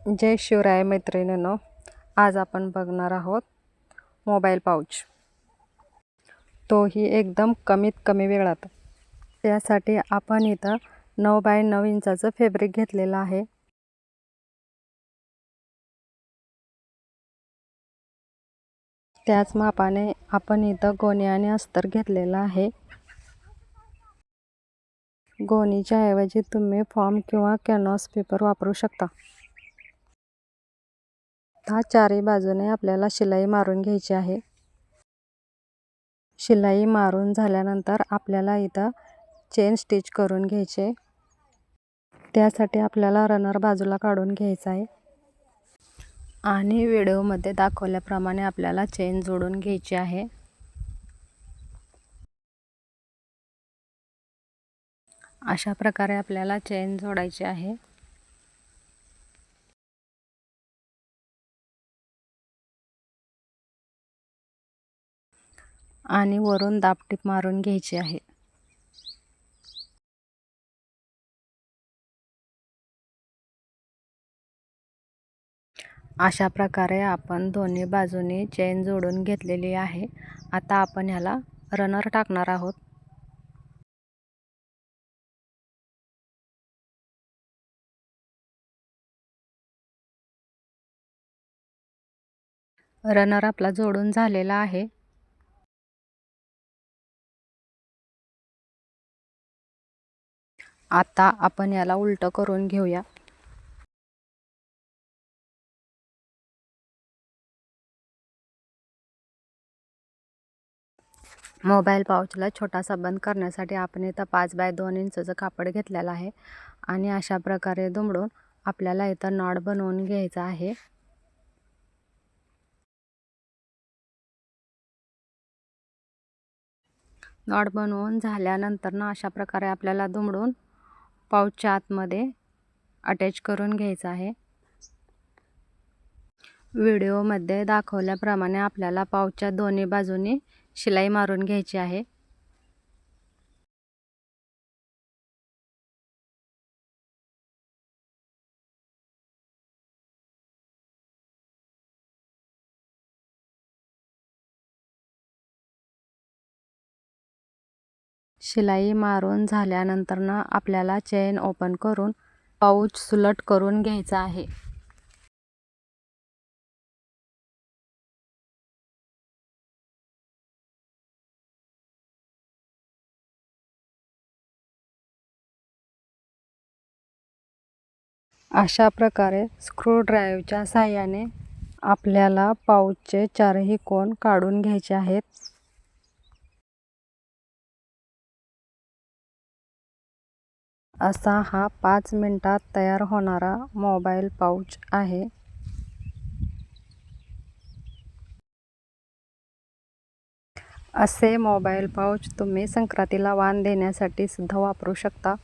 जय शिवराय मैत्रिणींनो, आज आपण बघणार आहोत मोबाईल पाऊच, तोही एकदम कमीत कमी वेळात। त्यासाठी आपण इथं 9 बाय 9 इंचाचं फॅब्रिक घेतलेलं आहे। त्याच मापाने आपण इथं गोणी आणि अस्तर घेतलेला आहे। गोणीच्या ऐवजी तुम्ही फॉर्म किंवा कॅनव्हास पेपर वापरू शकता। आता चारही बाजूने आपल्याला शिलाई मारून घ्यायची आहे। शिलाई मारून झाल्यानंतर आपल्याला इथं चेन स्टिच करून घ्यायचे। त्यासाठी आपल्याला रनर बाजूला काढून घ्यायचा आहे आणि व्हिडिओमध्ये दाखवल्याप्रमाणे आपल्याला चेन जोडून घ्यायची आहे। अशा प्रकारे आपल्याला चेन जोडायची आहे। आणि वरून दाबटीप मारून घ्यायची आहे। अशा प्रकारे आपण दोन्ही बाजूनी चेन जोडून घेतलेली आहे। आता आपण ह्याला रनर टाकणार आहोत। रनर आपला जोडून झालेला आहे। आता आपण याला उलट करून घेऊया। मोबाईल पाऊचला छोटासा बंद करण्यासाठी आपण इथं 5 बाय 2 इंचचं कापड घेतलेलं आहे आणि अशा प्रकारे दुमडून आपल्याला इथं नॉट बनवून घ्यायचा आहे। नॉट बनवून झाल्यानंतर अशा प्रकारे आपल्याला दुमडून पाऊचच्या आतमध्ये अटॅच करून घ्यायचा आहे। व्हिडिओमध्ये दाखवल्याप्रमाणे आपल्याला पाऊचच्या दोन्ही बाजूनी शिलाई मारून घ्यायची आहे। शिलाई मारून झाल्यानंतर आपल्याला चेन ओपन करून पाऊच सुलट करून घ्यायचा आहे। अशा प्रकारे स्क्रू ड्राईव्हच्या साहाय्याने आपल्याला पाऊचचे चारही कोन काढून घ्यायचे आहेत। असा हा 5 मिनिटात तयार होणारा मोबाईल पाऊच आहे। असे मोबाईल पाऊच तुम्ही संक्रांतीला वाण देण्यासाठी सुद्धा वापरू शकता।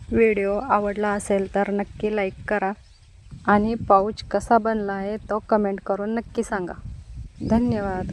व्हिडिओ आवडला असेल तर नक्की लाईक करा आणि पाऊच कसा बनला आहे तो कमेंट करून नक्की सांगा। धन्यवाद।